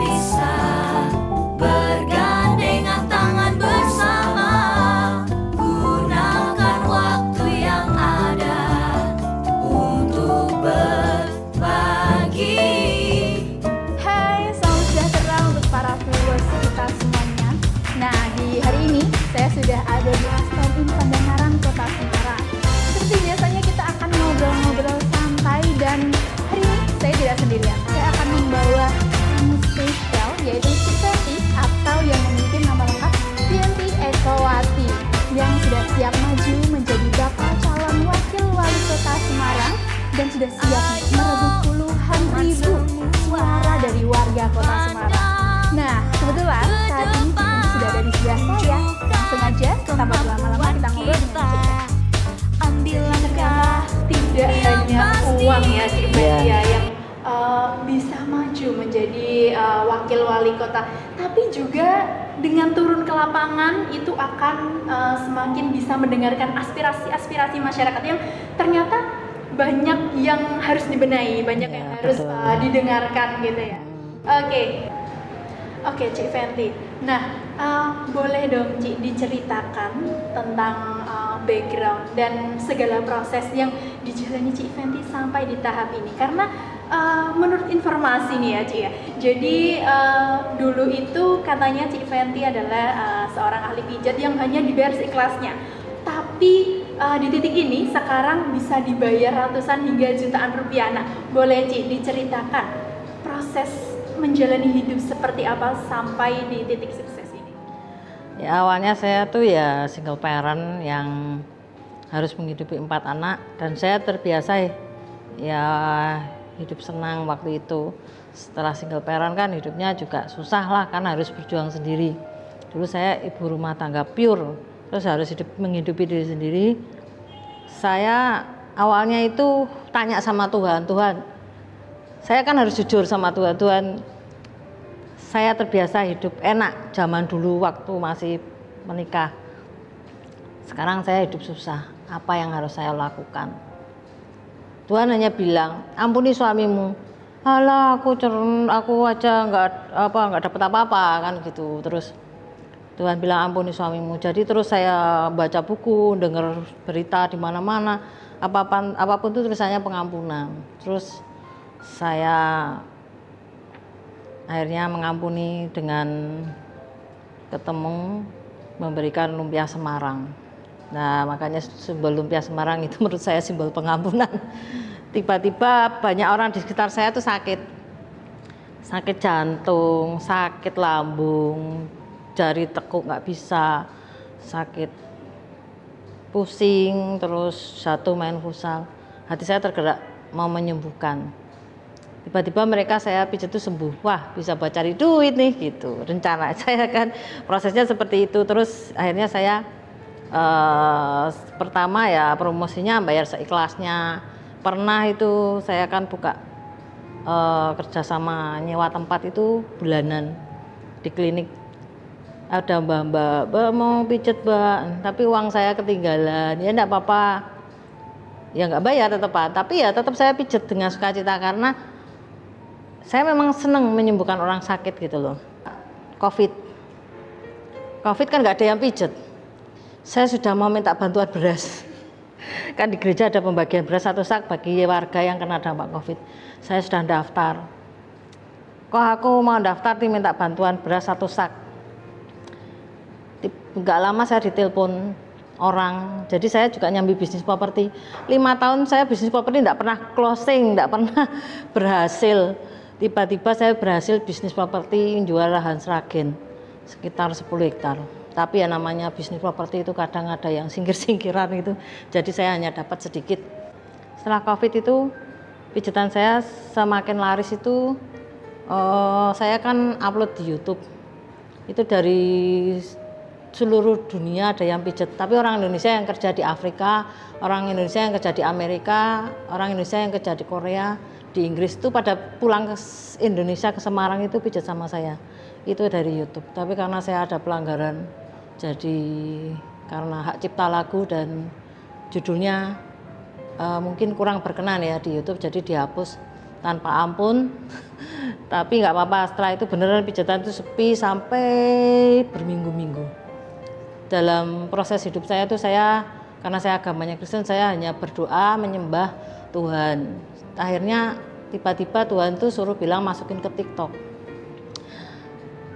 bisa bergandengan tangan bersama, gunakan waktu yang ada untuk berbagi. Hai, salam sejahtera untuk para viewers kita semuanya. Nah, di hari ini saya sudah ada di Aston Inn Pandanaran, Kota Semarang. Seperti biasanya kita akan ngobrol-ngobrol santai, dan hari ini saya tidak sendirian. Saya akan membawa tamu spesial, yaitu Cik Fenty, atau yang memiliki nama lengkap Fenty Ekowati, yang sudah siap maju menjadi bakal calon wakil wali kota Semarang dan sudah siap merebut puluhan ribu suara dari warga kota Semarang. Nah, kebetulan saat ini Cik Fenty sudah ada di sebelah saya. Langsung aja, tanpa berlama-lama kita ngobrol dengan Cik Fenty. Ternyata tidak hanya uang ya Cik Fenty ya, yang bisa maju menjadi wakil wali kota, tapi juga dengan turun ke lapangan itu akan semakin bisa mendengarkan aspirasi-aspirasi masyarakat yang ternyata banyak yang harus dibenahi, banyak yang harus didengarkan gitu ya. Oke, Cik Fenty. Nah, boleh dong Cik diceritakan tentang background dan segala proses yang dijalani Cik Fenty sampai di tahap ini. Karena menurut informasi nih ya Cik ya, jadi dulu itu katanya Cik Fenty adalah seorang ahli pijat yang hanya dibayar seikhlasnya. Tapi di titik ini sekarang bisa dibayar ratusan hingga jutaan rupiah. Nah, boleh Cik diceritakan proses menjalani hidup seperti apa sampai di titik sukses ini? Ya, awalnya saya tuh ya single parent yang harus menghidupi 4 anak, dan saya terbiasa ya hidup senang waktu itu. Setelah single parent kan hidupnya juga susah lah, kan harus berjuang sendiri. Dulu saya ibu rumah tangga pure, terus harus menghidupi diri sendiri. Saya awalnya itu tanya sama Tuhan, saya kan harus jujur sama Tuhan, saya terbiasa hidup enak zaman dulu waktu masih menikah. Sekarang saya hidup susah, apa yang harus saya lakukan? Tuhan hanya bilang, ampuni suamimu. Alah, aku aja nggak dapat apa-apa kan gitu. Terus Tuhan bilang ampuni suamimu. Jadi terus saya baca buku, dengar berita di mana-mana, apapun itu tulisannya pengampunan. Terus saya akhirnya mengampuni dengan ketemu memberikan lumpia Semarang. Nah, makanya simbol lumpia Semarang itu menurut saya simbol pengampunan. Tiba-tiba banyak orang di sekitar saya tuh sakit jantung, sakit lambung, jari tekuk nggak bisa, sakit pusing, terus jatuh main futsal. Hati saya tergerak mau menyembuhkan. Tiba-tiba mereka saya pijat itu sembuh, wah bisa buat cari duit nih gitu. Rencana saya kan prosesnya seperti itu. Terus akhirnya saya pertama ya promosinya bayar seikhlasnya. Pernah itu saya kan buka kerja sama nyewa tempat itu bulanan di klinik. Ada mbak mau pijat mbak, tapi uang saya ketinggalan. Ya enggak apa-apa, ya nggak bayar tetap, tapi ya tetap saya pijat dengan sukacita karena saya memang senang menyembuhkan orang sakit gitu loh. Covid kan nggak ada yang pijat. Saya sudah mau minta bantuan beras. Kan di gereja ada pembagian beras 1 sak bagi warga yang kena dampak Covid. Saya sudah daftar. Kok aku mau daftar minta bantuan beras 1 sak. Nggak lama saya ditelepon orang. Jadi saya juga nyambi bisnis properti. 5 tahun saya bisnis properti nggak pernah closing, nggak pernah berhasil. Tiba-tiba saya berhasil bisnis properti jual lahan Sragen sekitar 10 hektar. Tapi ya namanya bisnis properti itu kadang ada yang singkir-singkiran itu. Jadi saya hanya dapat sedikit. Setelah Covid itu pijatan saya semakin laris itu. Saya kan upload di YouTube. Itu dari seluruh dunia ada yang pijat. Tapi orang Indonesia yang kerja di Afrika, orang Indonesia yang kerja di Amerika, orang Indonesia yang kerja di Korea, di Inggris itu pada pulang ke Indonesia, ke Semarang itu pijat sama saya. Itu dari YouTube. Tapi karena saya ada pelanggaran, jadi karena hak cipta lagu dan judulnya mungkin kurang berkenan ya di YouTube, jadi dihapus. tanpa ampun. Tapi nggak apa-apa, setelah itu beneran pijatan itu sepi sampai berminggu-minggu. Dalam proses hidup saya itu karena saya agamanya Kristen, saya hanya berdoa menyembah Tuhan. Akhirnya tiba-tiba Tuhan tuh suruh bilang masukin ke TikTok.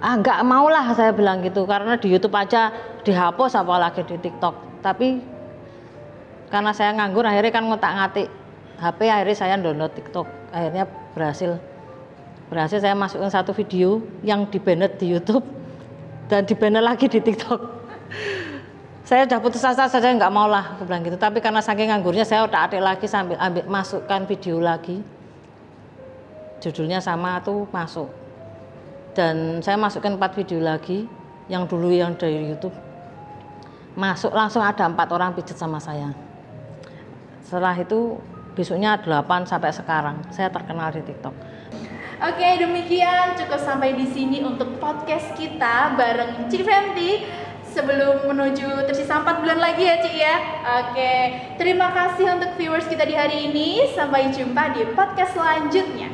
Nggak maulah saya bilang gitu, karena di YouTube aja dihapus apalagi di TikTok. Tapi karena saya nganggur akhirnya kan ngotak-ngatik HP, akhirnya saya download TikTok. Akhirnya berhasil saya masukin satu video yang di-banned di YouTube dan di-banned lagi di TikTok. Saya udah putus asa, saya nggak mau lah, aku bilang gitu. Tapi karena saking nganggurnya saya otak-atik lagi sambil masukkan video lagi. Judulnya sama tuh masuk. Dan saya masukkan 4 video lagi yang dulu yang dari YouTube. Masuk langsung ada 4 orang pijat sama saya. Setelah itu besoknya 8 sampai sekarang saya terkenal di TikTok. Oke, demikian cukup sampai di sini untuk podcast kita bareng Cik Fenty. Sebelum menuju tersisa 4 bulan lagi ya Cik ya. Oke, terima kasih untuk viewers kita di hari ini. Sampai jumpa di podcast selanjutnya.